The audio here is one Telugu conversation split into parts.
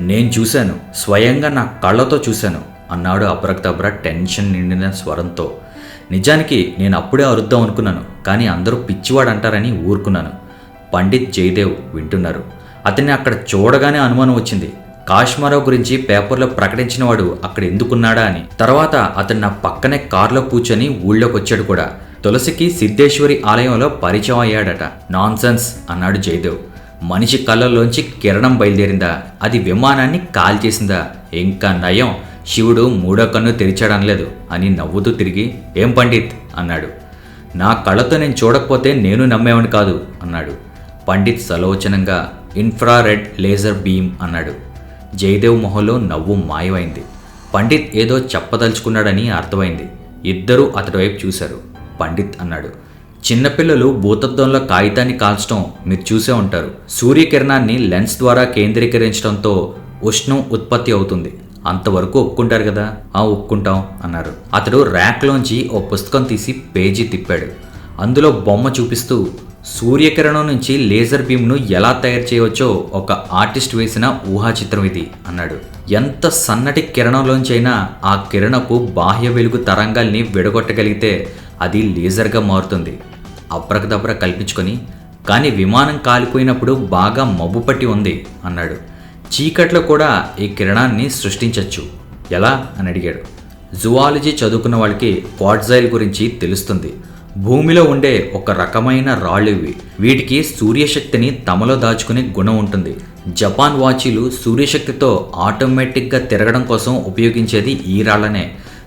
నేను చూశాను, స్వయంగా నా కళ్ళతో చూశాను అన్నాడు అబ్రక్దబ్రా టెన్షన్ నిండిన స్వరంతో. నిజానికి నేను అప్పుడే అరుద్దాం అనుకున్నాను, కానీ అందరూ పిచ్చివాడు అంటారని ఊరుకున్నాను. పండిత్ జయదేవ్ వింటున్నారు. అతన్ని అక్కడ చూడగానే అనుమానం వచ్చింది. కాశ్మారావు గురించి పేపర్లో ప్రకటించినవాడు అక్కడ ఎందుకున్నాడా అని. తర్వాత అతను నా పక్కనే కారులో కూర్చొని ఊళ్ళోకి వచ్చాడు కూడా. తులసికి సిద్ధేశ్వరి ఆలయంలో పరిచయం అయ్యాడట. నాన్సెన్స్ అన్నాడు జయదేవ్. మనిషి కళ్ళల్లోంచి కిరణం బయలుదేరిందా? అది విమానాన్ని కాల్చేసిందా? ఇంకా నయం, శివుడు మూడో కన్ను తెరిచాడనలేదు అని నవ్వుతూ తిరిగి, ఏం పండిత్ అన్నాడు. నా కళ్ళతో నేను చూడకపోతే నేను నమ్మేవాడిని కాదు అన్నాడు. పండిత్ సలోచనంగా ఇన్ఫ్రారెడ్ లేజర్ బీమ్ అన్నాడు. జయదేవ్ మొహంలో నవ్వు మాయమైంది. పండిత్ ఏదో చెప్పదలుచుకున్నాడని అర్థమైంది. ఇద్దరూ అతడి వైపు చూశారు. పండిత్ అన్నాడు, చిన్నపిల్లలు భూతత్వంలో కాగితాన్ని కాల్చడం మీరు చూసే ఉంటారు. సూర్యకిరణాన్ని లెన్స్ ద్వారా కేంద్రీకరించడంతో ఉష్ణం ఉత్పత్తి అవుతుంది. అంతవరకు ఒప్పుకుంటారు కదా? ఒప్పుకుంటాం అన్నారు. అతడు ర్యాక్లోంచి ఓ పుస్తకం తీసి పేజీ తిప్పాడు. అందులో బొమ్మ చూపిస్తూ, సూర్యకిరణం నుంచి లేజర్ బీమ్ను ఎలా తయారు చేయవచ్చో ఒక ఆర్టిస్ట్ వేసిన ఊహా చిత్రం ఇది అన్నాడు. ఎంత సన్నటి కిరణంలోంచైనా ఆ కిరణపు బాహ్య వెలుగు తరంగాల్ని విడగొట్టగలిగితే అది లేజర్గా మారుతుంది. అబ్రకదబ్ర కల్పించుకొని, కానీ విమానం కాలిపోయినప్పుడు బాగా మబ్బు పట్టి ఉంది అన్నాడు. చీకట్లో కూడా ఈ కిరణాన్ని సృష్టించవచ్చు, ఎలా అని అడిగాడు. జువాలజీ చదువుకున్న వాళ్ళకి క్వార్ట్జైల్ గురించి తెలుస్తుంది. భూమిలో ఉండే ఒక రకమైన రాళ్ళు ఇవి. వీటికి సూర్యశక్తిని తమలో దాచుకునే గుణం ఉంటుంది. జపాన్ వాచీలు సూర్యశక్తితో ఆటోమేటిక్గా తిరగడం కోసం ఉపయోగించేది ఈ రాళ్లనే.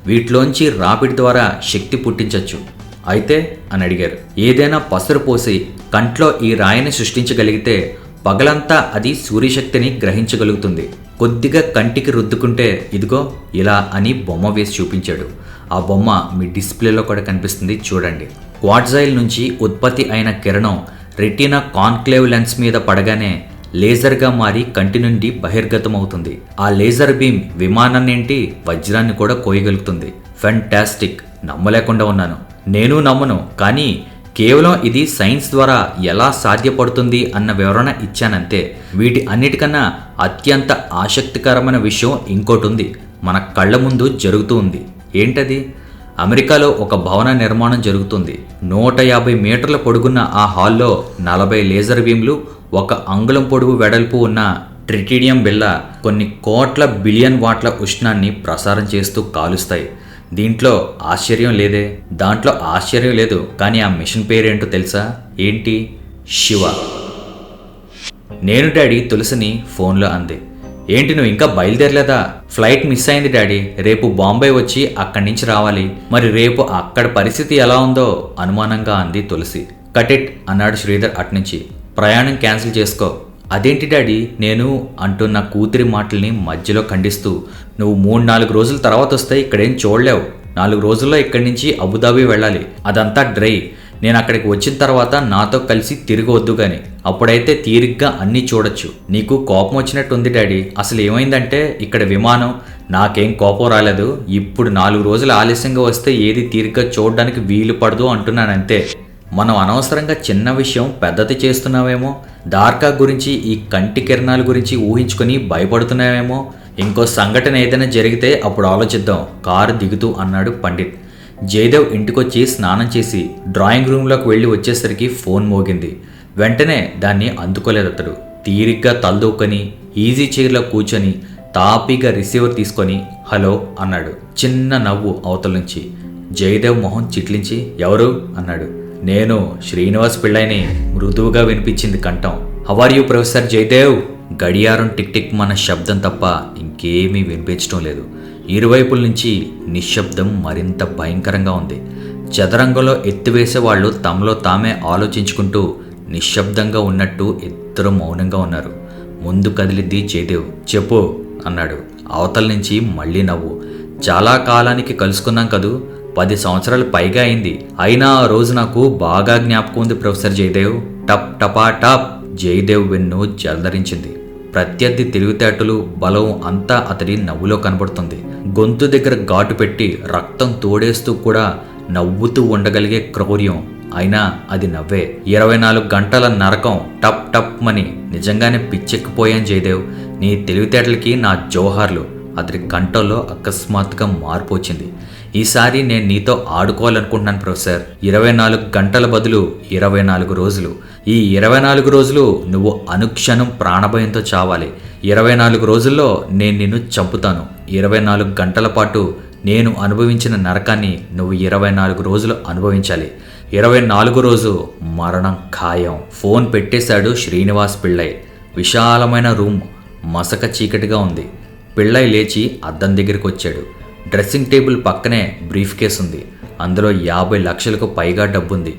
వీటిలోంచి రాపిడి ద్వారా శక్తి పుట్టించవచ్చు. అయితే అని అడిగారు. ఏదైనా పసరు పోసి కంట్లో ఈ రాయిని సృష్టించగలిగితే పగలంతా అది సూర్యశక్తిని గ్రహించగలుగుతుంది. కొద్దిగా కంటికి రుద్దుకుంటే ఇదిగో ఇలా అని బొమ్మ వేసి చూపించాడు. ఆ బొమ్మ మీ డిస్ప్లేలో కూడా కనిపిస్తుంది, చూడండి. క్వార్ట్జైల్ నుంచి ఉత్పత్తి అయిన కిరణం రెటీనా కాన్క్లేవ్ లెన్స్ మీద పడగానే లేజర్గా మారి కంటి నుండి బహిర్గతమవుతుంది. ఆ లేజర్ బీమ్ విమానాన్నేంటి వజ్రాన్ని కూడా కోయగలుగుతుంది. ఫెంటాస్టిక్, నమ్మలేకుండా ఉన్నాను. నేను నమ్మను, కానీ కేవలం ఇది సైన్స్ ద్వారా ఎలా సాధ్యపడుతుంది అన్న వివరణ ఇచ్చానంతే. వీటి అన్నిటికన్నా అత్యంత ఆసక్తికరమైన విషయం ఇంకోటి ఉంది, మన కళ్ళ ముందు జరుగుతూ ఉంది. ఏంటది? అమెరికాలో ఒక భవన నిర్మాణం జరుగుతుంది. 150 మీటర్ల పొడుగున్న ఆ హాల్లో 40 లేజర్ బీమ్లు 1 అంగుళం పొడుగు వెడల్పు ఉన్న ట్రిటిడియం బిళ్ళ కొన్ని కోట్ల బిలియన్ వాట్ల ఉష్ణాన్ని ప్రసారం చేస్తూ కాలుస్తాయి. దీంట్లో ఆశ్చర్యం లేదే? దాంట్లో ఆశ్చర్యం లేదు, కానీ ఆ మిషన్ పేరేంటో తెలుసా? ఏంటి? శివ. నేను డాడీ తులసిని ఫోన్లో అంది. ఏంటి నువ్వు ఇంకా బయలుదేరలేదా? ఫ్లైట్ మిస్ అయింది డాడీ, రేపు బాంబే వచ్చి అక్కడి నుంచి రావాలి. మరి రేపు అక్కడ పరిస్థితి ఎలా ఉందో అనుమానంగా అంది తులసి. కటిట్ అన్నాడు శ్రీధర్ అట్నుంచి. ప్రయాణం క్యాన్సిల్ చేసుకో. అదేంటి డాడీ నేను అంటున్న కూతురి మాటల్ని మధ్యలో ఖండిస్తూ, నువ్వు 3-4 రోజుల తర్వాత వస్తే ఇక్కడేం చూడలేవు. 4 రోజుల్లో ఇక్కడి నుంచి అబుదాబి వెళ్ళాలి. అదంతా డ్రై. నేను అక్కడికి వచ్చిన తర్వాత నాతో కలిసి తిరిగి వద్దు గాని, అప్పుడైతే తీరిగ్గా అన్నీ చూడొచ్చు. నీకు కోపం వచ్చినట్టుంది డాడీ. అసలు ఏమైందంటే ఇక్కడ విమానం. నాకేం కోపం రాలేదు. ఇప్పుడు 4 రోజులు ఆలస్యంగా వస్తే ఏది తీరిగ్గా చూడడానికి వీలు పడదు అంటున్నానంతే. మనం అనవసరంగా చిన్న విషయం పెద్దది చేస్తున్నామేమో. దార్కా గురించి, ఈ కంటి కిరణాల గురించి ఊహించుకొని భయపడుతున్నామేమో. ఇంకో సంఘటన ఏదైనా జరిగితే అప్పుడు ఆలోచిద్దాం కారు దిగుతూ అన్నాడు పండిత్. జయదేవ్ ఇంటికొచ్చి స్నానం చేసి డ్రాయింగ్ రూమ్లోకి వెళ్ళి వచ్చేసరికి ఫోన్ మోగింది. వెంటనే దాన్ని అందుకోలేదు అతడు. తీరిగ్గా తలదూకొని ఈజీ చైర్లో కూర్చొని తాపీగా రిసీవర్ తీసుకొని హలో అన్నాడు. చిన్న నవ్వు అవతల నుంచి. జయదేవ్ మొహం చిట్లించి ఎవరు అన్నాడు. నేను శ్రీనివాస్ పిళ్ళైని మృదువుగా వినిపించింది కంఠం. How are you professor Jayadev? గడియారం టిక్ టిక్ మన శబ్దం తప్ప ఇంకేమీ వినిపించడం లేదు. ఇరువైపుల నుంచి నిశ్శబ్దం మరింత భయంకరంగా ఉంది. చదరంగంలో ఎత్తివేసే వాళ్ళు తమలో తామే ఆలోచించుకుంటూ నిశ్శబ్దంగా ఉన్నట్టు ఇద్దరు మౌనంగా ఉన్నారు. ముందు కదిలిద్ది జయదేవ్. చెప్పు అన్నాడు. అవతల నుంచి మళ్ళీ నవ్వు. చాలా కాలానికి కలుసుకున్నాం కదూ, 10 సంవత్సరాలు పైగా అయింది. అయినా ఆ రోజు నాకు బాగా జ్ఞాపకం ఉంది ప్రొఫెసర్ జయదేవ్. టప్ టపా టప్. జయదేవ్ వెన్ను జలధరించింది. ప్రత్యర్థి తెలివితేటలు, బలం అంతా అతడి నవ్వులో కనబడుతుంది. గొంతు దగ్గర ఘాటు పెట్టి రక్తం తోడేస్తూ కూడా నవ్వుతూ ఉండగలిగే క్రౌర్యం, అయినా అది నవ్వే. 24 గంటల నరకం టప్ టప్ మని నిజంగానే పిచ్చెక్కిపోయాను జయదేవ్. నీ తెలివితేటలకి నా జోహార్లు. అతడి కంఠంలో అకస్మాత్తుగా మార్పు వచ్చింది. ఈసారి నేను నీతో ఆడుకోవాలనుకుంటున్నాను ప్రొఫెసర్. 24 గంటల బదులు 24 రోజులు. ఈ 24 రోజులు నువ్వు అనుక్షణం ప్రాణభయంతో చావాలి. 24 రోజుల్లో నేను నిన్ను చంపుతాను. 24 గంటల పాటు నేను అనుభవించిన నరకాన్ని నువ్వు 24 రోజులు అనుభవించాలి. 24 రోజు మరణం ఖాయం. ఫోన్ పెట్టేశాడు శ్రీనివాస్ పిళ్ళై. విశాలమైన రూమ్ మసక చీకటిగా ఉంది. పిళ్ళై లేచి అద్దం దగ్గరికి వచ్చాడు. డ్రెస్సింగ్ టేబుల్ పక్కనే బ్రీఫ్ కేస్ ఉంది. అందులో 50 లక్షలకు పైగా డబ్బుంది.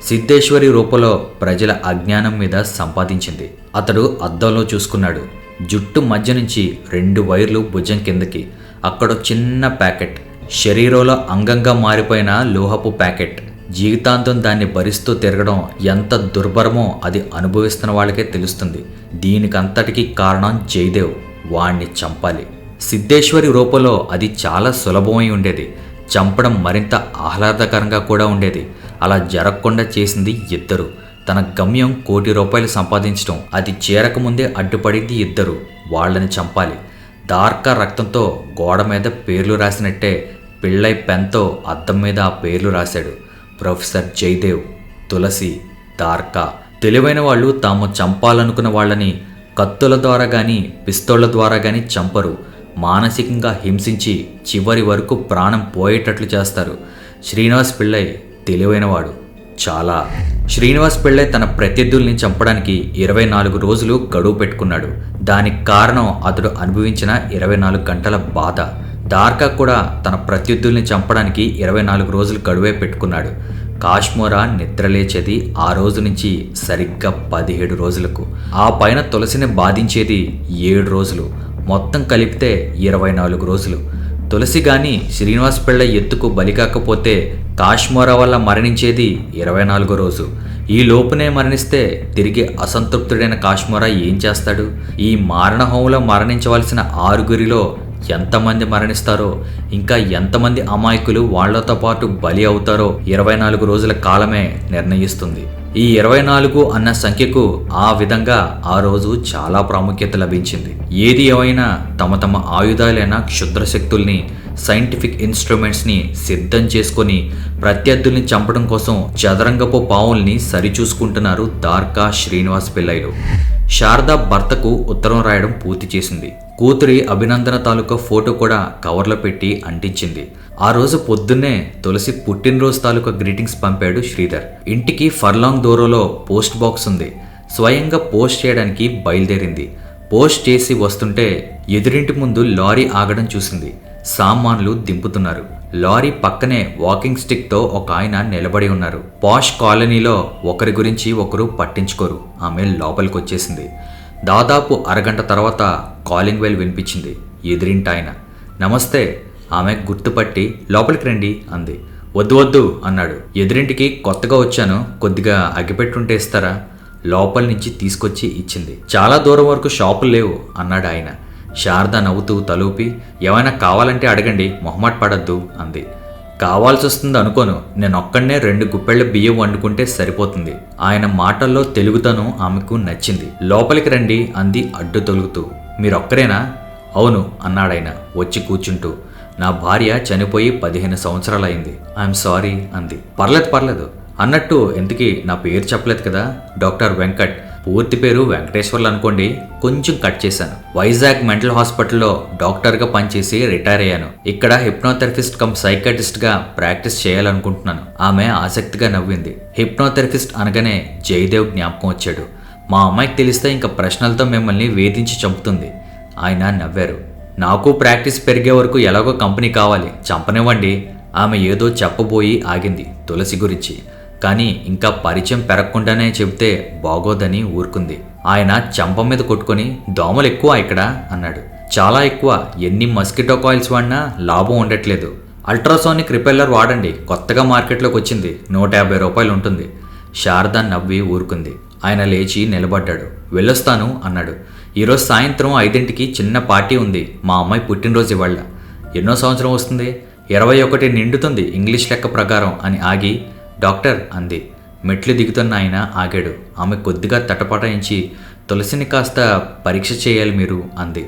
సిద్ధేశ్వరి రూపంలో ప్రజల అజ్ఞానం మీద సంపాదించింది. అతడు అద్దంలో చూసుకున్నాడు. జుట్టు మధ్య నుంచి 2 వైర్లు భుజం కిందకి. అక్కడ చిన్న ప్యాకెట్. శరీరంలో అంగంగా మారిపోయిన లోహపు ప్యాకెట్. జీవితాంతం దాన్ని భరిస్తూ తిరగడం ఎంత దుర్భరమో అది అనుభవిస్తున్న వాళ్ళకే తెలుస్తుంది. దీనికంతటికీ కారణం జయదేవ్. వాణ్ణి చంపాలి. సిద్ధేశ్వరి రూపంలో అది చాలా సులభమై ఉండేది. చంపడం మరింత ఆహ్లాదకరంగా కూడా ఉండేది. అలా జరగకుండా చేసింది ఇద్దరు. తన గమ్యం ₹1 కోటి సంపాదించడం. అది చేరకముందే అడ్డుపడింది ఇద్దరు. వాళ్ళని చంపాలి. దార్కా రక్తంతో గోడ మీద పేర్లు రాసినట్టే పిళ్ళై పెన్తో అద్దం మీద ఆ పేర్లు రాశాడు. ప్రొఫెసర్ జయదేవ్, తులసి, దార్కా. తెలివైన వాళ్ళు తాము చంపాలనుకున్న వాళ్ళని కత్తుల ద్వారా కానీ పిస్తోళ్ల ద్వారా కానీ చంపరు. మానసికంగా హింసించి చివరి వరకు ప్రాణం పోయేటట్లు చేస్తారు. శ్రీనివాస్ పిళ్ళై తెలివైనవాడు చాలా. శ్రీనివాస్ పిళ్ళై తన ప్రత్యర్థుల్ని చంపడానికి 24 రోజులు గడువు పెట్టుకున్నాడు. దానికి కారణం అతడు అనుభవించిన 24 గంటల బాధ. దార్కా కూడా తన ప్రత్యర్థుల్ని చంపడానికి 24 రోజులు గడువే పెట్టుకున్నాడు. కాశ్మోరా నిద్రలేచేది ఆ రోజు నుంచి సరిగ్గా 17 రోజులకు. ఆ పైన తులసిని బాధించేది 7 రోజులు. మొత్తం కలిపితే 24 రోజులు. తులసి గాని శ్రీనివాస్ పిళ్ళై ఎత్తుకు బలి కాకపోతే కాశ్మోరా వల్ల మరణించేది 24 రోజు. ఈ లోపునే మరణిస్తే తిరిగి అసంతృప్తుడైన కాశ్మోరా ఏం చేస్తాడు? ఈ మారణహోంలో మరణించవలసిన 6గురిలో ఎంతమంది మరణిస్తారో, ఇంకా ఎంతమంది అమాయకులు వాళ్లతో పాటు బలి అవుతారో 24 రోజుల కాలమే నిర్ణయిస్తుంది. ఈ 24 అన్న సంఖ్యకు ఆ విధంగా ఆ రోజు చాలా ప్రాముఖ్యత లభించింది. ఏది ఏమైనా తమ తమ ఆయుధాలైన క్షుద్రశక్తుల్ని, సైంటిఫిక్ ఇన్స్ట్రుమెంట్స్ని సిద్ధం చేసుకొని ప్రత్యర్థుల్ని చంపడం కోసం చదరంగపు పావుల్ని సరిచూసుకుంటున్నారు దార్కా, శ్రీనివాస్ పిళ్ళైలు. శారద భర్తకు ఉత్తరం రాయడం పూర్తి చేసింది. కూతురి అభినందన తాలూకా ఫోటో కూడా కవర్లో పెట్టి అంటించింది. ఆ రోజు పొద్దున్నే తులసి పుట్టినరోజు తాలూకా గ్రీటింగ్స్ పంపాడు శ్రీధర్. ఇంటికి ఫర్లాంగ్ దూరంలో పోస్ట్ బాక్స్ ఉంది. స్వయంగా పోస్ట్ చేయడానికి బయలుదేరింది. పోస్ట్ చేసి వస్తుంటే ఎదురింటి ముందు లారీ ఆగడం చూసింది. సామాన్లు దింపుతున్నారు. లారీ పక్కనే వాకింగ్ స్టిక్తో ఒక ఆయన నిలబడి ఉన్నారు. పాష్ కాలనీలో ఒకరి గురించి ఒకరు పట్టించుకోరు. ఆమె లోపలికి వచ్చేసింది. దాదాపు అరగంట తర్వాత కాలింగ్ బెల్ వినిపించింది. ఎదిరింటి ఆయన. నమస్తే. ఆమె గుర్తుపట్టి లోపలికి రండి అంది. వద్దు వద్దు అన్నాడు. ఎదురింటికి కొత్తగా వచ్చాను, కొద్దిగా అగ్గిపెట్టుంటే ఇస్తారా? లోపల నుంచి తీసుకొచ్చి ఇచ్చింది. చాలా దూరం వరకు షాపులు లేవు అన్నాడు ఆయన. శారద నవ్వుతూ తలూపి ఏమైనా కావాలంటే అడగండి, మొహమాట పడద్దు అంది. కావాల్సి వస్తుంది అనుకోను, నేనొక్కడనే 2 గుప్పెళ్ల బియ్యం వండుకుంటే సరిపోతుంది. ఆయన మాటల్లో తెలుగుతనం ఆమెకు నచ్చింది. లోపలికి రండి అంది అడ్డు తొలుగుతూ. మీరొక్కరేనా? అవును అన్నాడాయన వచ్చి కూర్చుంటూ. నా భార్య చనిపోయి 15 సంవత్సరాలైంది. ఐఎమ్ సారీ అంది. పర్లేదు అన్నట్టు ఇంతకీ నా పేరు చెప్పలేదు కదా? డాక్టర్ వెంకట్. పూర్తి పేరు వెంకటేశ్వర్లు అనుకోండి, కొంచెం కట్ చేశాను. వైజాగ్ మెంటల్ హాస్పిటల్లో డాక్టర్గా పనిచేసి రిటైర్ అయ్యాను. ఇక్కడ హిప్నోథెరపిస్ట్ కమ్ సైకాట్రిస్ట్గా ప్రాక్టీస్ చేయాలనుకుంటున్నాను. ఆమె ఆసక్తిగా నవ్వింది. హిప్నోథెరపిస్ట్ అనగానే జయదేవ్ జ్ఞాపకం వచ్చాడు. మా అమ్మాయికి తెలిస్తే ఇంకా ప్రశ్నలతో మిమ్మల్ని వేధించి చంపుతుంది. ఆయన నవ్వారు. నాకు ప్రాక్టీస్ పెరిగే వరకు ఎలాగో కంపెనీ కావాలి, చంపనివ్వండి. ఆమె ఏదో చెప్పబోయి ఆగింది తులసి గురించి. కానీ ఇంకా పరిచయం పెరగకుండానే చెబితే బాగోదని ఊరుకుంది. ఆయన చెంప మీద కొట్టుకొని దోమలు ఎక్కువ ఇక్కడ అన్నాడు. చాలా ఎక్కువ. ఎన్ని మస్కిటో కాయిల్స్ వాడినా లాభం ఉండట్లేదు. అల్ట్రాసోనిక్ రిపెల్లర్ వాడండి, కొత్తగా మార్కెట్లోకి వచ్చింది, ₹150 ఉంటుంది. శారద నవ్వి ఊరుకుంది. ఆయన లేచి నిలబడ్డాడు. వెళ్ళొస్తాను అన్నాడు. ఈరోజు సాయంత్రం 5ంటికి చిన్న పార్టీ ఉంది. మా అమ్మాయి పుట్టినరోజు ఇవాళ. ఎన్నో సంవత్సరం వస్తుంది? 21 నిండుతుంది ఇంగ్లీష్ లెక్క ప్రకారం అని ఆగి డాక్టర్ అంది. మెట్లు దిగుతున్న ఆయన ఆగాడు. ఆమె కొద్దిగా తటపటాయించి, తులసిని కాస్త పరీక్ష చేయాలి మీరు అంది.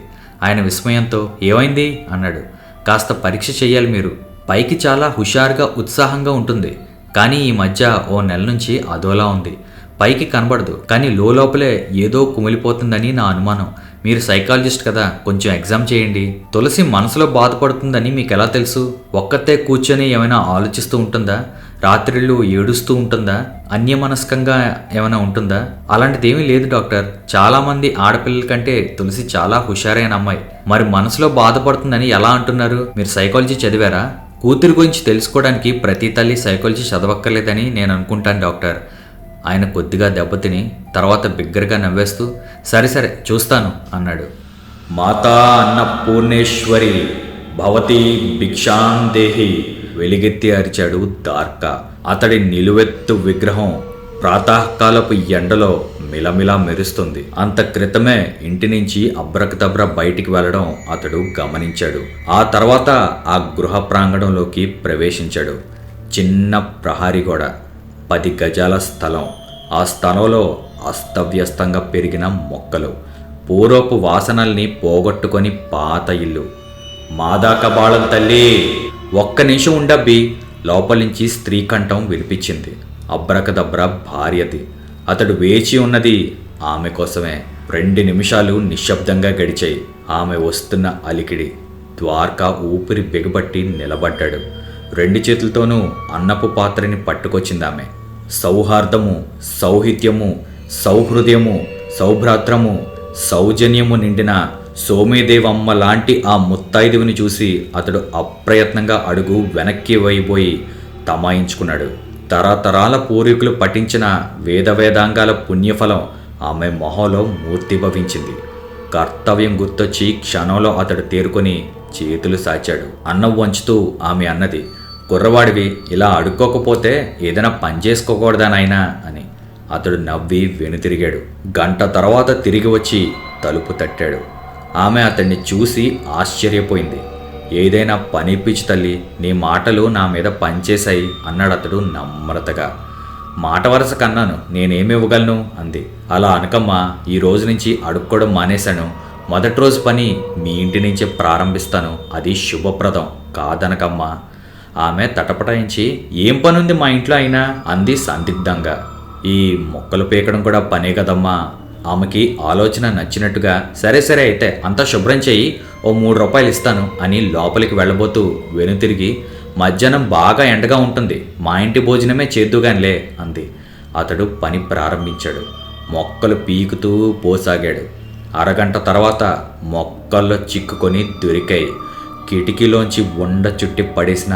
ఆయన విస్మయంతో, ఏమైంది అన్నాడు. కాస్త పరీక్ష చేయాలి మీరు. పైకి చాలా హుషారుగా ఉత్సాహంగా ఉంటుంది, కానీ ఈ మధ్య ఓ నెల నుంచి అదోలా ఉంది. పైకి కనబడదు, కానీ లోపలే ఏదో కుమిలిపోతుందని నా అనుమానం. మీరు సైకాలజిస్ట్ కదా, కొంచెం ఎగ్జామ్ చేయండి. తులసి మనసులో బాధపడుతుందని మీకు ఎలా తెలుసు? ఒక్కతే కూర్చొని ఏమైనా ఆలోచిస్తూ ఉంటుందా? రాత్రిళ్ళు ఏడుస్తూ ఉంటుందా? అన్యమనస్కంగా ఏమైనా ఉంటుందా? అలాంటిదేమీ లేదు డాక్టర్. చాలామంది ఆడపిల్లల కంటే తులసి చాలా హుషారైన అమ్మాయి. మరి మనసులో బాధపడుతుందని ఎలా అంటున్నారు? మీరు సైకాలజీ చదివారా? కూతురి గురించి తెలుసుకోవడానికి ప్రతి తల్లి సైకాలజీ చదవక్కర్లేదని నేను అనుకుంటాను డాక్టర్. ఆయన కొద్దిగా దెబ్బతిని తర్వాత బిగ్గరగా నవ్వేస్తూ, సరే సరే చూస్తాను అన్నాడు. మాతా అన్నపూర్ణేశ్వరి భవతి భిక్షాందేహి వెలిగెత్తి అరిచాడు దార్కా. అతడి నిలువెత్తు విగ్రహం ప్రాతకాలపు ఎండలో మిలమిలా మెరుస్తుంది. అంత క్రితమే ఇంటి నుంచి అబ్రకదబ్ర బయటికి వెళ్లడం అతడు గమనించాడు. ఆ తర్వాత ఆ గృహ ప్రాంగణంలోకి ప్రవేశించాడు. చిన్న ప్రహారీ గోడ, 10 గజాల స్థలం. ఆ స్థలంలో అస్తవ్యస్తంగా పెరిగిన మొక్కలు, పూర్వపు వాసనల్ని పోగొట్టుకొని పాత ఇల్లు. మాదాకబాళం తల్లి, ఒక్క నిమిషం ఉండబ్బి. లోపలి నుంచి స్త్రీ కంఠం వినిపించింది. అబ్రకదబ్ర భార్యది. అతడు వేచి ఉన్నది ఆమె కోసమే. 2 నిమిషాలు నిశ్శబ్దంగా గడిచాయి. ఆమె వస్తున్న అలికిడి. ద్వారకా ఊపిరి బిగబట్టి నిలబడ్డాడు. 2 చేతులతోనూ అన్నపు పాత్రని పట్టుకొచ్చిందామె. సౌహార్దము, సౌహిత్యము, సౌహృదయము, సౌభ్రాత్రము, సౌజన్యము నిండిన సోమేదేవమ్మ లాంటి ఆ ముత్తైదువుని చూసి అతడు అప్రయత్నంగా అడుగు వెనక్కి వైపోయి తమాయించుకున్నాడు. తరతరాల పూర్వీకులు పఠించిన వేదాంగాల పుణ్యఫలం ఆమె మొహంలో మూర్తిభవించింది. కర్తవ్యం గుర్తొచ్చి క్షణంలో అతడు తేరుకొని చేతులు సాచాడు. అన్నం వంచుతూ ఆమె అన్నది, కుర్రవాడివి, ఇలా అడుక్కోకపోతే ఏదైనా పని చేసుకోకూడదా నాయనా అని. అతడు నవ్వి వెనుతిరిగాడు. గంట తర్వాత తిరిగి వచ్చి తలుపు తట్టాడు. ఆమె అతన్ని చూసి ఆశ్చర్యపోయింది. ఏదైనా పని పిచ్చి తల్లి, నీ మాటలు నా మీద పనిచేశాయి అన్నాడు అతడు నమ్రతగా. మాట వరస కన్నాను, నేనేమివ్వగలను అంది. అలా అనకమ్మా, ఈ రోజు నుంచి అడుక్కోవడం మానేశాను. మొదటి రోజు పని మీ ఇంటి నుంచే ప్రారంభిస్తాను. అది శుభప్రదం, కాదనకమ్మా. ఆమె తటపటాయించి, ఏం పనుంది మా ఇంట్లో అయినా అంది సందిగ్ధంగా. ఈ మొక్కలు పీకడం కూడా పనే కదమ్మా. ఆమెకి ఆలోచన నచ్చినట్టుగా, సరే సరే అయితే అంతా శుభ్రం చేయి, ఓ 3 రూపాయలు ఇస్తాను అని లోపలికి వెళ్ళబోతూ వెనుతిరిగి, మధ్యాహ్నం బాగా ఎండగా ఉంటుంది, మా ఇంటి భోజనమే చేద్దుగానిలే అంది. అతడు పని ప్రారంభించాడు. మొక్కలు పీకుతూ పోసాగాడు. అరగంట తర్వాత మొక్కల్లో చిక్కుకొని దొరికాయి. కిటికీలోంచి ఉండ చుట్టి పడేసిన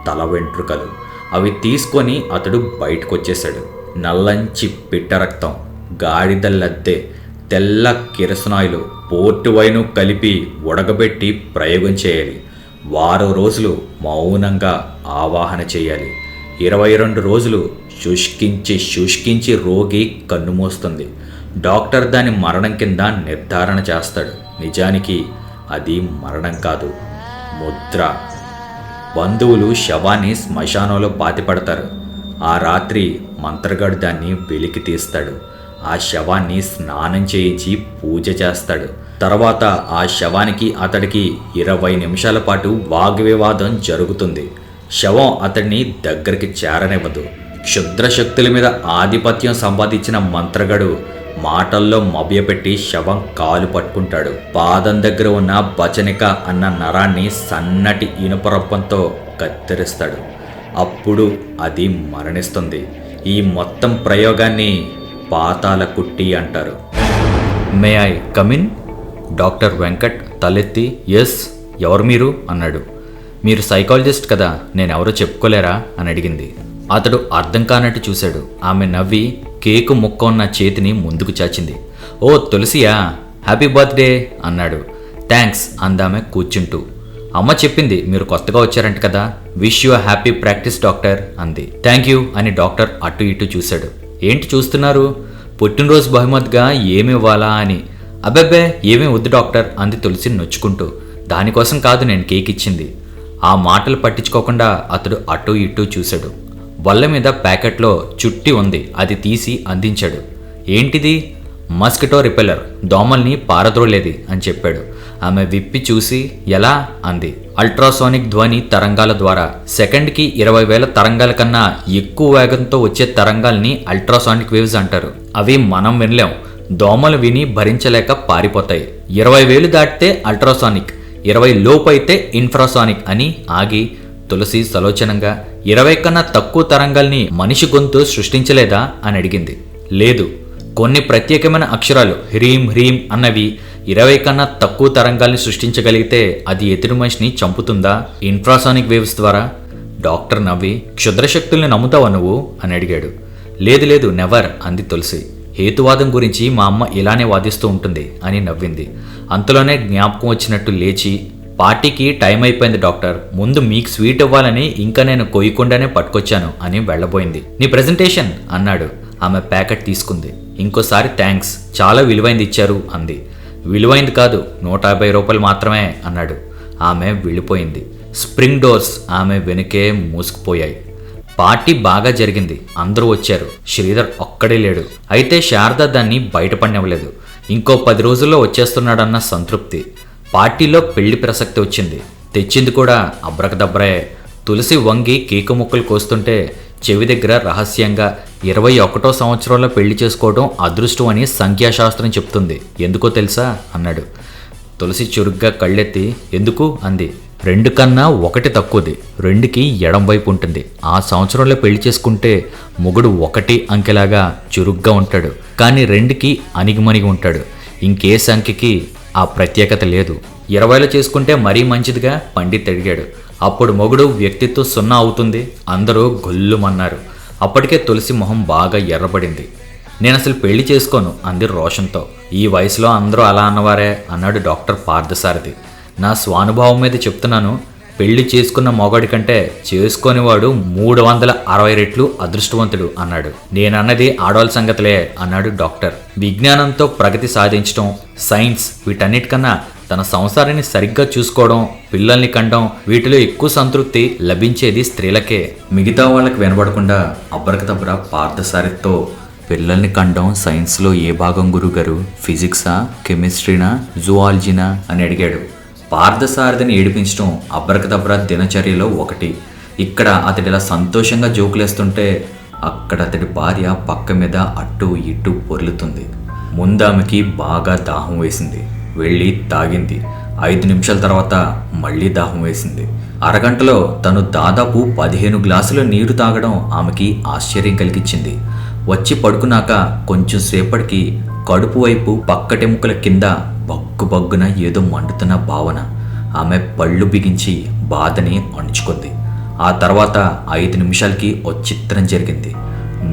తల వెంట్రుకలు. అవి తీసుకొని అతడు బయటకొచ్చేశాడు. నల్లంచి పిట్ట రక్తం, గాడిదల్లద్దే, తెల్ల కిరసనాయిలు, పోర్టు వైను కలిపి ఉడకబెట్టి ప్రయోగం చేయాలి. 10 రోజులు మౌనంగా ఆవాహన చేయాలి. 22 రోజులు శుష్కించి రోగి కన్నుమూస్తుంది. డాక్టర్ దాని మరణం కింద నిర్ధారణ చేస్తాడు. నిజానికి అది మరణం కాదు, ముద్ర. బంధువులు శవాన్ని శ్మశానంలో పాతిపడతారు. ఆ రాత్రి మంత్రగాడు దాన్ని వెలికి తీస్తాడు. ఆ శవాన్ని స్నానం చేయించి పూజ చేస్తాడు. తర్వాత ఆ శవానికి అతడికి 20 నిమిషాల పాటు వాగ్వివాదం జరుగుతుంది. శవం అతడిని దగ్గరికి చేరనివ్వదు. క్షుద్ర శక్తుల మీద ఆధిపత్యం సంపాదించిన మంత్రగాడు మాటల్లో మభ్యపెట్టి శవం కాలు పట్టుకుంటాడు. పాదం దగ్గర ఉన్న బచనిక అన్న నరాన్ని సన్నటి ఇనుపరప్పంతో కత్తిరిస్తాడు. అప్పుడు అది మరణిస్తుంది. ఈ మొత్తం ప్రయోగాన్ని పాతాల కుట్టి అంటారు. May I come in? Doctor Venkat తలెత్తి, ఎస్, ఎవరు మీరు అన్నాడు. మీరు సైకాలజిస్ట్ కదా, నేనెవరో చెప్పుకోలేరా అని అడిగింది. అతడు అర్థం కానట్టు చూశాడు. ఆమె నవ్వి కేకు ముక్క ఉన్న చేతిని ముందుకు చాచింది. ఓ తులసియా, హ్యాపీ బర్త్డే అన్నాడు. థ్యాంక్స్ అందామె కూర్చుంటూ. అమ్మ చెప్పింది మీరు కొత్తగా వచ్చారంట కదా, wish you happy practice doctor అంది. థ్యాంక్ యూ అని డాక్టర్ అటు ఇటు చూశాడు. ఏంటి చూస్తున్నారు? పుట్టినరోజు బహుమతిగా ఏమివ్వాలా అని. అబ్బెబ్బే ఏమీ వద్దు డాక్టర్ అంది తులసి నొచ్చుకుంటూ. దానికోసం కాదు నేను కేక్ ఇచ్చింది. ఆ మాటలు పట్టించుకోకుండా అతడు అటు ఇటు చూశాడు. బల్ల మీద ప్యాకెట్లో చుట్టి ఉంది, అది తీసి అందించాడు. ఏంటిది? మస్కిటో రిపెల్లర్, దోమల్ని పారద్రోలేది అని చెప్పాడు. ఆమె విప్పి చూసి ఎలా అంది. అల్ట్రాసోనిక్ ధ్వని తరంగాల ద్వారా సెకండ్కి 20,000 తరంగాల కన్నా ఎక్కువ వేగంతో వచ్చే తరంగాల్ని అల్ట్రాసానిక్ వేవ్స్ అంటారు. అవి మనం వినలేం, దోమలు విని భరించలేక పారిపోతాయి. 20,000 దాటితే అల్ట్రాసానిక్, 20 లోపు అయితే ఇన్ఫ్రాసానిక్ అని ఆగి తులసి సలోచనంగా 20 కన్నా తక్కువ తరంగాల్ని మనిషి గొంతు సృష్టించలేదా అని అడిగింది. లేదు, కొన్ని ప్రత్యేకమైన అక్షరాలు హ్రీం హ్రీం అన్నవి 20 కన్నా తక్కువ తరంగాల్ని సృష్టించగలిగితే అది ఎదురు మనిషిని చంపుతుందా ఇన్ఫ్రాసానిక్ వేవ్స్ ద్వారా? డాక్టర్ నవ్వి, క్షుద్రశక్తుల్ని నమ్ముతావా నువ్వు అని అడిగాడు. లేదు లేదు, నెవర్ అంది తులసి. హేతువాదం గురించి మా అమ్మ ఇలానే వాదిస్తూ ఉంటుంది అని నవ్వింది. అంతలోనే జ్ఞాపకం వచ్చినట్టు లేచి, పార్టీకి టైం అయిపోయింది డాక్టర్, ముందు మీకు స్వీట్ ఇవ్వాలని ఇంకా నేను కొయ్యకుండానే పట్టుకొచ్చాను అని వెళ్ళబోయింది. నీ ప్రెజెంటేషన్ అన్నాడు. ఆమె ప్యాకెట్ తీసుకుంది. ఇంకోసారి థ్యాంక్స్, చాలా విలువైంది ఇచ్చారు అంది. విలువైంది కాదు, 150 రూపాయలు మాత్రమే అన్నాడు. ఆమె వెళ్ళిపోయింది. స్ప్రింగ్ డోర్స్ ఆమె వెనుకే మూసుకుపోయాయి. పార్టీ బాగా జరిగింది, అందరూ వచ్చారు. శ్రీధర్ ఒక్కడే లేడు. అయితే శారద దాన్ని బయటపడినవ్వలేదు. ఇంకో 10 రోజుల్లో వచ్చేస్తున్నాడన్న సంతృప్తి. పార్టీలో పెళ్లి ప్రసక్తి వచ్చింది. తెచ్చింది కూడా అబ్రకదబ్రే. తులసి వంగి కేక ముక్కలు కోస్తుంటే చెవి దగ్గర రహస్యంగా 21వ సంవత్సరంలో పెళ్లి చేసుకోవడం అదృష్టం అని సంఖ్యాశాస్త్రం చెప్తుంది. ఎందుకో తెలుసా అన్నాడు. తులసి చురుగ్గా కళ్ళెత్తి ఎందుకు అంది. 2 కన్నా 1 తక్కువది, 2కి ఎడం వైపు ఉంటుంది. ఆ సంవత్సరంలో పెళ్లి చేసుకుంటే మొగుడు 1 అంకెలాగా చురుగ్గా ఉంటాడు, కానీ 2కి అణిగిమణిగి ఉంటాడు. ఇంకే సంఖ్యకి ఆ ప్రత్యేకత లేదు. 20లో చేసుకుంటే మరీ మంచిదిగా పండిత్ అడిగాడు. అప్పుడు మొగుడు వ్యక్తిత్వం 0 అవుతుంది. అందరూ గొల్లుమన్నారు. అప్పటికే తులసి మొహం బాగా ఎర్రబడింది. నేను అసలు పెళ్లి చేసుకోను అంది రోషంతో. ఈ వయసులో అందరూ అలా అన్నవారే అన్నాడు డాక్టర్ పార్థసారథి. నా స్వానుభావం మీద చెప్తున్నాను, పెళ్లి చేసుకున్న మొగాడి కంటే చేసుకొనివాడు 360 రెట్లు అదృష్టవంతుడు అన్నాడు. నేనన్నది ఆడవాళ్ళ సంగతిలే అన్నాడు డాక్టర్. విజ్ఞానంతో ప్రగతి సాధించడం, సైన్స్, వీటన్నిటికన్నా తన సంసారాన్ని సరిగ్గా చూసుకోవడం, పిల్లల్ని కండం, వీటిలో ఎక్కువ సంతృప్తి లభించేది స్త్రీలకే. మిగతా వాళ్ళకి వినబడకుండా అబ్రకదబ్రా పార్థసారథితో, పిల్లల్ని కండం సైన్స్లో ఏ భాగం గురుగారు? ఫిజిక్సా, కెమిస్ట్రీనా, జువాలజీనా అని అడిగాడు. పార్థసారథిని ఏడిపించడం అబ్రకదబ్రా దినచర్యలో ఒకటి. ఇక్కడ అతడిలా సంతోషంగా జోకులేస్తుంటే అక్కడ అతడి భార్య పక్క మీద అటు ఇటు పొర్లుతుంది. ముందామెకి బాగా దాహం వేసింది. వెళ్ళి తాగింది. 5 నిమిషాల తర్వాత మళ్ళీ దాహం వేసింది. అరగంటలో తను దాదాపు 15 గ్లాసుల నీరు తాగడం ఆమెకి ఆశ్చర్యం కలిగించింది. వచ్చి పడుకున్నాక కొంచెం సేపటికి కడుపు వైపు పక్కటెముకల కింద బగ్గు బగ్గున ఏదో మండుతున్న భావన. ఆమె పళ్ళు బిగించి బాధని అణుచుకుంది. ఆ తర్వాత 5 నిమిషాలకి ఓ చిత్రం జరిగింది.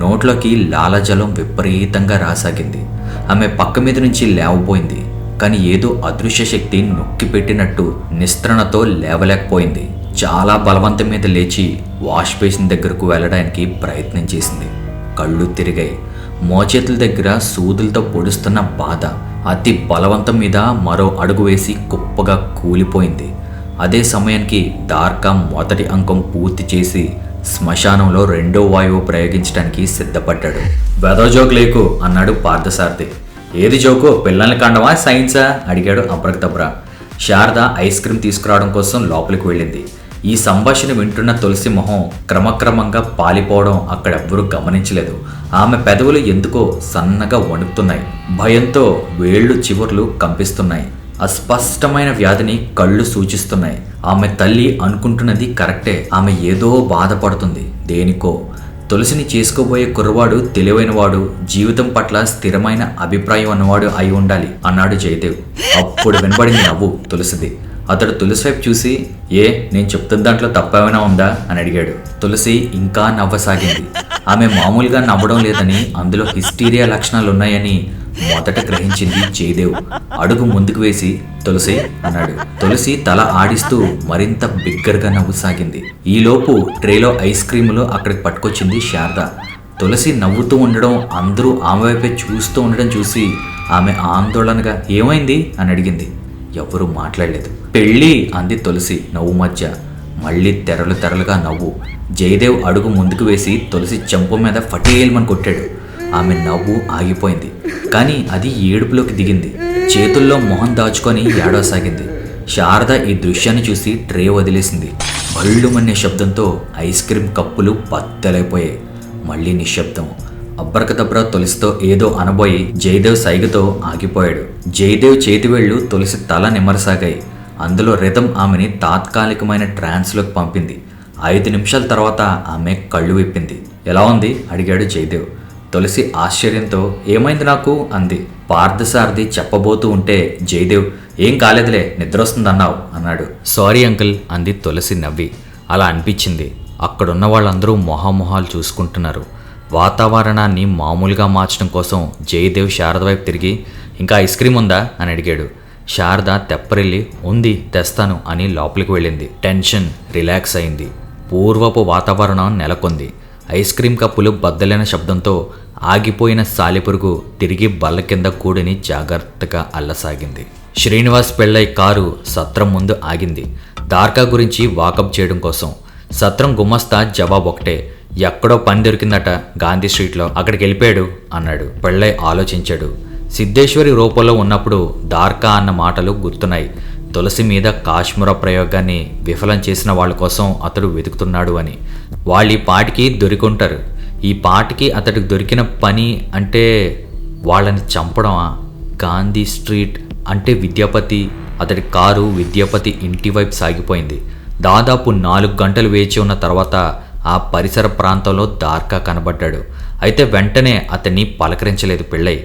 నోట్లోకి లాలాజలం విపరీతంగా రాసాగింది. ఆమె పక్క మీద నుంచి లేవబోయింది. కానీ ఏదో అదృశ్య శక్తి నొక్కి పెట్టినట్టు నిస్త్రణతో లేవలేకపోయింది. చాలా బలవంతం మీద లేచి వాష్ బేసిన్ దగ్గరకు వెళ్ళడానికి ప్రయత్నం చేసింది. కళ్ళు తిరిగాయి. మోచేతుల దగ్గర సూదులతో పొడుస్తున్న బాధ. అతి బలవంతం మీద మరో అడుగు వేసి కుప్పగా కూలిపోయింది. అదే సమయానికి దార్కా మొదటి అంకం పూర్తి చేసి శ్మశానంలో 2వ వాయువు ప్రయోగించడానికి సిద్ధపడ్డాడు. వెదోజోక్ లేకు అన్నాడు పార్థసారథి. ఏది జోకు, పిల్లల్ని కండమా సైన్సా అడిగాడు అబ్రకదబ్రా. శారద ఐస్ క్రీమ్ తీసుకురావడం కోసం లోపలికి వెళ్ళింది. ఈ సంభాషణ వింటున్న తులసి మొహం క్రమక్రమంగా పాలిపోవడం అక్కడెవ్వరూ గమనించలేదు. ఆమె పెదవులు ఎందుకో సన్నగా వణుకుతున్నాయి. భయంతో వేళ్లు చివర్లు కంపిస్తున్నాయి. అస్పష్టమైన వ్యాధిని కళ్ళు సూచిస్తున్నాయి. ఆమె తల్లి అనుకుంటున్నది కరెక్టే. ఆమె ఏదో బాధపడుతుంది దేనికో. తులసిని చేసుకోబోయే కుర్రవాడు తెలివైనవాడు, జీవితం పట్ల స్థిరమైన అభిప్రాయం అన్నవాడు అయి ఉండాలి అన్నాడు జయదేవ్. అప్పుడు వినబడింది నవ్వు తులసిది. అతడు తులసి వైపు చూసి, ఏ నేను చెప్తున్న దాంట్లో తప్పేమైనా ఉందా అని అడిగాడు. తులసి ఇంకా నవ్వసాగింది. ఆమె మామూలుగా నవ్వడం లేదని, అందులో హిస్టీరియా లక్షణాలున్నాయని మొదట గ్రహించింది జయదేవ్. అడుగు ముందుకు వేసి తులసి అన్నాడు. తులసి తల ఆడిస్తూ మరింత బిగ్గరగా నవ్వసాగింది. ఈలోపు ట్రేలో ఐస్ క్రీములు అక్కడికి పట్టుకొచ్చింది శారద. తులసి నవ్వుతూ ఉండడం, అందరూ ఆమె వైపే చూస్తూ ఉండడం చూసి ఆమె ఆందోళనగా ఏమైంది అని అడిగింది. ఎవరూ మాట్లాడలేదు. పెళ్ళి అంది తులసి నవ్వు మధ్య. మళ్ళీ తెరలు తెరలుగా నవ్వు. జయదేవ్ అడుగు ముందుకు వేసి తులసి చెంపు మీద ఫటీల్మని కొట్టాడు. ఆమె నవ్వు ఆగిపోయింది, కానీ అది ఏడుపులోకి దిగింది. చేతుల్లో మొహం దాచుకొని ఏడవసాగింది. శారద ఈ దృశ్యాన్ని చూసి ట్రే వదిలేసింది. భళ్ళుమనే శబ్దంతో ఐస్ క్రీమ్ కప్పులు బద్దలైపోయాయి. మళ్ళీ నిశ్శబ్దం. అబ్రకదబ్రా తులసితో ఏదో అనబోయి జయదేవ్ సైగతో ఆగిపోయాడు. జయదేవ్ చేతివేళ్లు తులసి తల నిమ్మరసాగాయి. అందులో రిథం ఆమెని తాత్కాలికమైన ట్రాన్స్లోకి పంపింది. 5 నిమిషాల తర్వాత ఆమె కళ్ళు విప్పింది. ఎలా ఉంది అడిగాడు జయదేవ్. తులసి ఆశ్చర్యంతో ఏమైంది నాకు అంది. పార్థసారథి చెప్పబోతూ ఉంటే జయదేవ్ ఏం కాలేదులే, నిద్రొస్తుందన్నావు అన్నాడు. సారీ అంకుల్ అంది తులసి నవ్వి. అలా అనిపించింది. అక్కడున్న వాళ్ళందరూ మొహామొహాలు చూసుకుంటున్నారు. వాతావరణాన్ని మామూలుగా మార్చడం కోసం జయదేవ్ శారద వైపు తిరిగి ఇంకా ఐస్ క్రీమ్ ఉందా అని అడిగాడు. శారద తెప్పరిల్లి ఉంది తెస్తాను అని లోపలికి వెళ్ళింది. టెన్షన్ రిలాక్స్ అయింది. పూర్వపు వాతావరణం నెలకొంది. ఐస్ క్రీమ్ కప్పులు బద్దలైన శబ్దంతో ఆగిపోయిన సాలెపురుగు తిరిగి బల్ల కింద కూడిని జాగ్రత్తగా అల్లసాగింది. శ్రీనివాస్ పెళ్ళై కారు సత్రం ముందు ఆగింది. దార్కా గురించి వాకప్ చేయడం కోసం. సత్రం గుమస్తా జవాబు ఒకటే, ఎక్కడో పని దొరికిందట గాంధీ స్ట్రీట్లో, అక్కడికి వెళ్ళిపోయాడు అన్నాడు. పెళ్ళై ఆలోచించాడు. సిద్ధేశ్వరి రూపంలో ఉన్నప్పుడు దార్కా అన్న మాటలు గుర్తున్నాయి. తులసి మీద కాశ్మీర ప్రయోగాన్ని విఫలం చేసిన వాళ్ళ కోసం అతడు వెతుకుతున్నాడు అని. వాళ్ళు ఈ పాటికి దొరికుంటారు. ఈ పాటికి అతడికి దొరికిన పని అంటే వాళ్ళని చంపడమా? గాంధీ స్ట్రీట్ అంటే విద్యాపతి. అతడి కారు విద్యాపతి ఇంటి వైపు సాగిపోయింది. దాదాపు 4 గంటలు వేచి ఉన్న తర్వాత ఆ పరిసర ప్రాంతంలో దార్కా కనబడ్డాడు. అయితే వెంటనే అతన్ని పలకరించలేదు పెళ్ళై.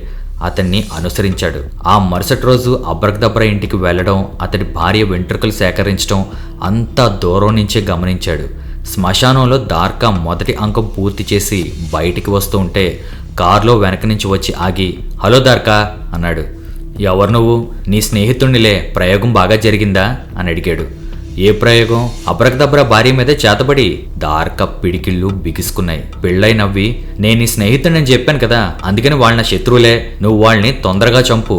అతన్ని అనుసరించాడు. ఆ మరుసటి రోజు అబ్రక్దబ్రా ఇంటికి వెళ్ళడం, అతడి భార్య వెంట్రుకలు సేకరించడం అంతా దూరం నుంచే గమనించాడు. శ్మశానంలో దార్కా మొదటి అంకం పూర్తి చేసి బయటికి వస్తూ ఉంటే కారులో వెనక నుంచి వచ్చి ఆగి హలో దార్కా అన్నాడు. ఎవరు నువ్వు? నీ స్నేహితుడినిలే, ప్రయోగం బాగా జరిగిందా అని అడిగాడు. ఏ ప్రయోగం? అబ్రకదబ్రా భార్య మీద చేతబడి. దార్కా పిడికిళ్ళు బిగుసుకున్నాయి. పెళ్ళై నవ్వి నేను నీ స్నేహితుడిని చెప్పాను కదా, అందుకని వాళ్ళ శత్రువులే, నువ్వు వాళ్ళని తొందరగా చంపు.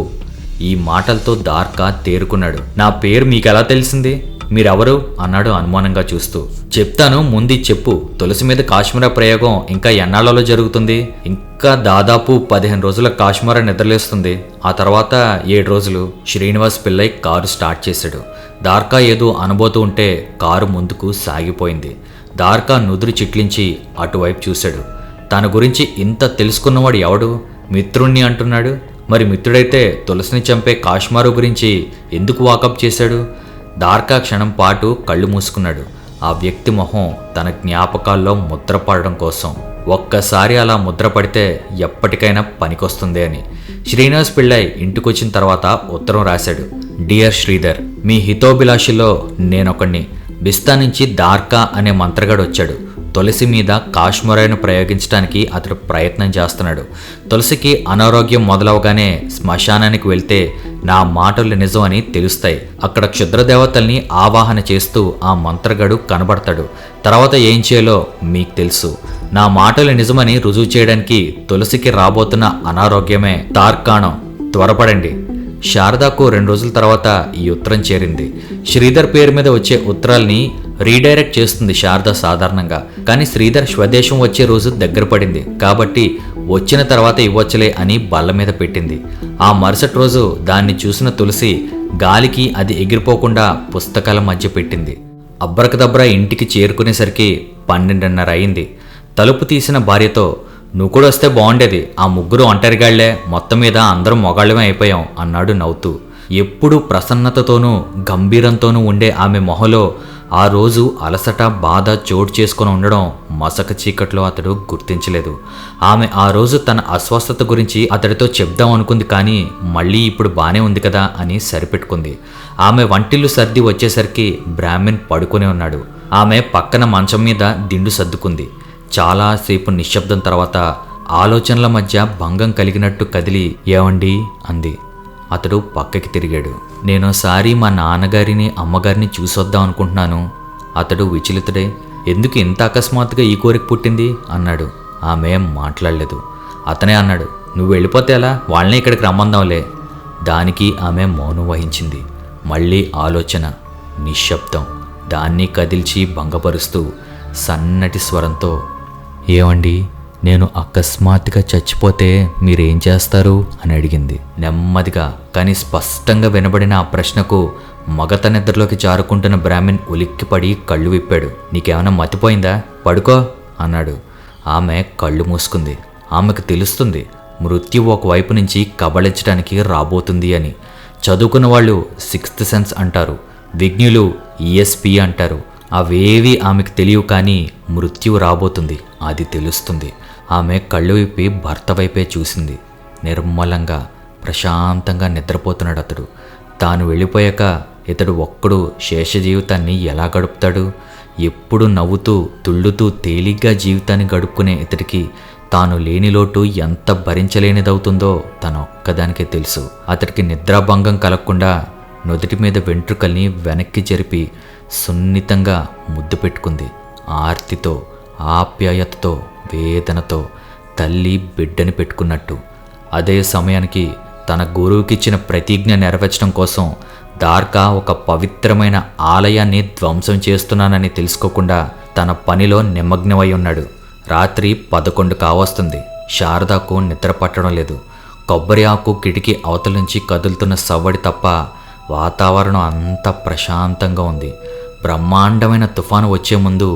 ఈ మాటలతో దార్కా తేరుకున్నాడు. నా పేరు మీకెలా తెలిసింది? మీరెవరు అన్నాడు అనుమానంగా చూస్తూ. చెప్తాను, ముందు చెప్పు. తులసి మీద కాశ్మీర ప్రయోగం ఇంకా ఎన్నాళ్లలో జరుగుతుంది? ఇంకా దాదాపు 15 రోజుల కాశ్మీర నిద్రలేస్తుంది. ఆ తర్వాత 7 రోజులు. శ్రీనివాస్ పిల్లై కారు స్టార్ట్ చేశాడు. దార్కా ఏదో అనబోతూ ఉంటే కారు ముందుకు సాగిపోయింది. దార్కా నుదురు చిట్లించి అటువైపు చూశాడు. తన గురించి ఇంత తెలుసుకున్నవాడు ఎవడు? మిత్రుణ్ణి అంటున్నాడు. మరి మిత్రుడైతే తులసిని చంపే కాశ్మీరు గురించి ఎందుకు వాకప్ చేశాడు? దార్కా క్షణం పాటు కళ్ళు మూసుకున్నాడు. ఆ వ్యక్తి మొహం తన జ్ఞాపకాల్లో ముద్రపడడం కోసం. ఒక్కసారి అలా ముద్రపడితే ఎప్పటికైనా పనికొస్తుంది అని. శ్రీనివాస్ పిళ్ళై ఇంటికొచ్చిన తర్వాత ఉత్తరం రాశాడు. డియర్ శ్రీధర్, మీ హితోభిలాషిలో నేనొకడిని. బిస్తా నుంచి దార్కా అనే మంత్రగాడు వచ్చాడు. తులసి మీద కాశ్మీరాను ప్రయోగించడానికి అతడు ప్రయత్నం చేస్తున్నాడు. తులసికి అనారోగ్యం మొదలవగానే శ్మశానానికి వెళ్తే నా మాటలు నిజం అని తెలుస్తాయి. అక్కడ క్షుద్రదేవతల్ని ఆవాహన చేస్తూ ఆ మంత్రగాడు కనబడతాడు. తర్వాత ఏం చేయాలో మీకు తెలుసు. నా మాటలు నిజమని రుజువు చేయడానికి తులసికి రాబోతున్న అనారోగ్యమే తార్కాణం. త్వరపడండి. శారదాకు 2 రోజుల తర్వాత ఈ ఉత్తరం చేరింది. శ్రీధర్ పేరు మీద వచ్చే ఉత్తరాల్ని రీడైరెక్ట్ చేస్తుంది శారద సాధారణంగా. కానీ శ్రీధర్ స్వదేశం వచ్చే రోజు దగ్గర పడింది కాబట్టి వచ్చిన తర్వాత ఇవ్వచ్చులే అని బల్ల మీద పెట్టింది. ఆ మరుసటి రోజు దాన్ని చూసిన తులసి గాలికి అది ఎగిరిపోకుండా పుస్తకాల మధ్య పెట్టింది. అబ్రకదబ్రా ఇంటికి చేరుకునేసరికి 12:30 అయింది. తలుపు తీసిన భార్యతో నువ్వు కూడా వస్తే బాగుండేది, ఆ ముగ్గురు ఒంటరిగాళ్లే, మొత్తం మీద అందరం మొగాళ్ళమే అయిపోయాం అన్నాడు నవ్వుతూ. ఎప్పుడూ ప్రసన్నతతోనూ గంభీరంతోనూ ఉండే ఆమె మొహలో ఆ రోజు అలసట బాధ చోటు చేసుకుని ఉండడం మసక చీకట్లో అతడు గుర్తించలేదు. ఆమె ఆ రోజు తన అస్వస్థత గురించి అతడితో చెప్దాం అనుకుంది, కానీ మళ్ళీ ఇప్పుడు బానే ఉంది కదా అని సరిపెట్టుకుంది. ఆమె వంటిల్లు సర్ది వచ్చేసరికి బ్రాహ్మణ్ పడుకుని ఉన్నాడు. ఆమె పక్కన మంచం మీద దిండు సర్దుకుంది. చాలాసేపు నిశ్శబ్దం తర్వాత ఆలోచనల మధ్య భంగం కలిగినట్టు కదిలి ఏవండి అంది. అతడు పక్కకి తిరిగాడు. నేనోసారి మా నాన్నగారిని అమ్మగారిని చూసొద్దాం అనుకుంటున్నాను. అతడు విచలితుడే. ఎందుకు ఇంత అకస్మాత్తుగా ఈ కోరిక పుట్టింది అన్నాడు. ఆమె మాట్లాడలేదు. అతనే అన్నాడు, నువ్వు వెళ్ళిపోతే ఎలా, వాళ్ళనే ఇక్కడికి రమ్మందాంలే. దానికి ఆమె మౌనం వహించింది. మళ్ళీ ఆలోచన, నిశ్శబ్దం. దాన్ని కదిల్చి భంగపరుస్తూ సన్నటి స్వరంతో, ఏమండి, నేను అకస్మాత్తుగా చచ్చిపోతే మీరేం చేస్తారు అని అడిగింది. నెమ్మదిగా కానీ స్పష్టంగా వినబడిన ఆ ప్రశ్నకు మగత నిద్రలోకి జారుకుంటున్న బ్రాహ్మణ్ ఉలిక్కిపడి కళ్ళు విప్పాడు. నీకేమైనా మతిపోయిందా? పడుకో అన్నాడు. ఆమె కళ్ళు మూసుకుంది. ఆమెకు తెలుస్తుంది మృత్యు ఒకవైపు నుంచి కబళించడానికి రాబోతుంది అని. చదువుకున్న వాళ్ళు 6th సెన్స్ అంటారు, విజ్ఞులు ESP అంటారు. అవేవి ఆమెకు తెలియవు, కానీ మృత్యువు రాబోతుంది, అది తెలుస్తుంది. ఆమె కళ్ళు విప్పి భర్త వైపే చూసింది. నిర్మలంగా ప్రశాంతంగా నిద్రపోతున్నాడు అతడు. తాను వెళ్ళిపోయాక ఇతడు ఒక్కడు శేష జీవితాన్ని ఎలా గడుపుతాడు? ఎప్పుడు నవ్వుతూ తుళ్ళుతూ తేలిగ్గా జీవితాన్ని గడుపుకునే ఇతడికి తాను లేని లోటు ఎంత భరించలేనిదవుతుందో తన ఒక్కదానికే తెలుసు. అతడికి నిద్రాభంగం కలగకుండా నుదుటి మీద వెంట్రుకల్ని వెనక్కి జరిపి సున్నితంగా ముద్దు పెట్టుకుంది. ఆర్తితో, ఆప్యాయతతో, వేదనతో తల్లి బిడ్డని పెట్టుకున్నట్టు. అదే సమయానికి తన గురువుకిచ్చిన ప్రతిజ్ఞ నెరవేర్చడం కోసం దార్కా ఒక పవిత్రమైన ఆలయాన్ని ధ్వంసం చేస్తున్నానని తెలుసుకోకుండా తన పనిలో నిమగ్నమై ఉన్నాడు. రాత్రి 11 కావస్తుంది. శారదాకు నిద్ర పట్టడం లేదు. కొబ్బరి ఆకు కిటికీ అవతల నుంచి కదులుతున్న సవ్వడి తప్ప వాతావరణం అంతా ప్రశాంతంగా ఉంది. బ్రహ్మాండమైన తుఫాను వచ్చే ముందు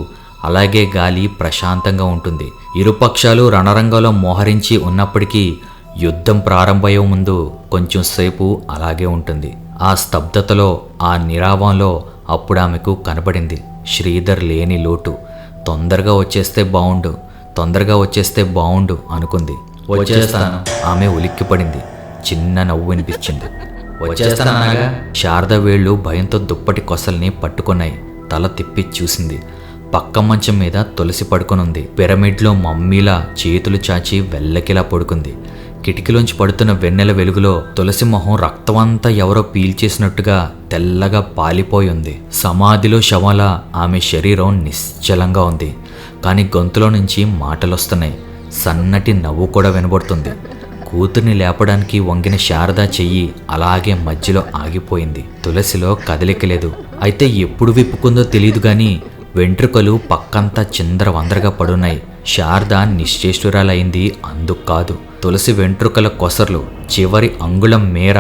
అలాగే గాలి ప్రశాంతంగా ఉంటుంది. ఇరుపక్షాలు రణరంగంలో మోహరించి ఉన్నప్పటికీ యుద్ధం ప్రారంభమయ్యే ముందు కొంచెం సేపు అలాగే ఉంటుంది. ఆ స్తబ్దతలో, ఆ నిరావంలో అప్పుడు ఆమెకు కనబడింది శ్రీధర్ లేని లోటు. తొందరగా వచ్చేస్తే బావుండు అనుకుంది. వచ్చేస్తాను. ఆమె ఉలిక్కిపడింది. చిన్న నవ్వు వినిపించింది. వచ్చేస్తానగా. శారద వేళ్ళు భయంతో దుప్పటి కొసల్ని పట్టుకున్నాయి. తల తిప్పి చూసింది. పక్క మంచం మీద తులసి పడుకొనుంది. పిరమిడ్లో మమ్మీలా చేతులు చాచి వెల్లకిలా పడుకుంది. కిటికీలోంచి పడుతున్న వెన్నెల వెలుగులో తులసి మొహం రక్తమంతా ఎవరో పీల్చేసినట్టుగా తెల్లగా పాలిపోయి ఉంది. సమాధిలో శవంలా ఆమె శరీరం నిశ్చలంగా ఉంది. కానీ గొంతులో నుంచి మాటలొస్తున్నాయి. సన్నటి నవ్వు కూడా వినబడుతుంది. కూతుర్ని లేపడానికి వంగిన శారద చెయ్యి అలాగే మధ్యలో ఆగిపోయింది. తులసిలో కదలిక లేదు. అయితే ఎప్పుడు విప్పుకుందో తెలియదు గాని వెంట్రుకలు పక్కంతా చిందరవందరగా పడున్నాయి. శారద నిశ్చేష్టురాలైంది అందుకు కాదు. తులసి వెంట్రుకల కొసర్లు చివరి అంగుళం మేర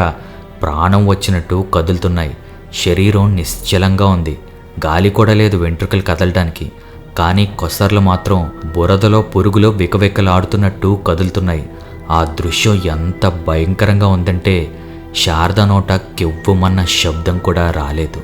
ప్రాణం వచ్చినట్టు కదులుతున్నాయి. శరీరం నిశ్చలంగా ఉంది. గాలి కూడా లేదు వెంట్రుకలు కదలడానికి. కానీ కొసర్లు మాత్రం బురదలో పురుగులో వికవికలాడుతున్నట్టు కదులుతున్నాయి. ఆ దృశ్యం ఎంత భయంకరంగా ఉందంటే శారద నోట కెవ్వుమన్న శబ్దం కూడా రాలేదు.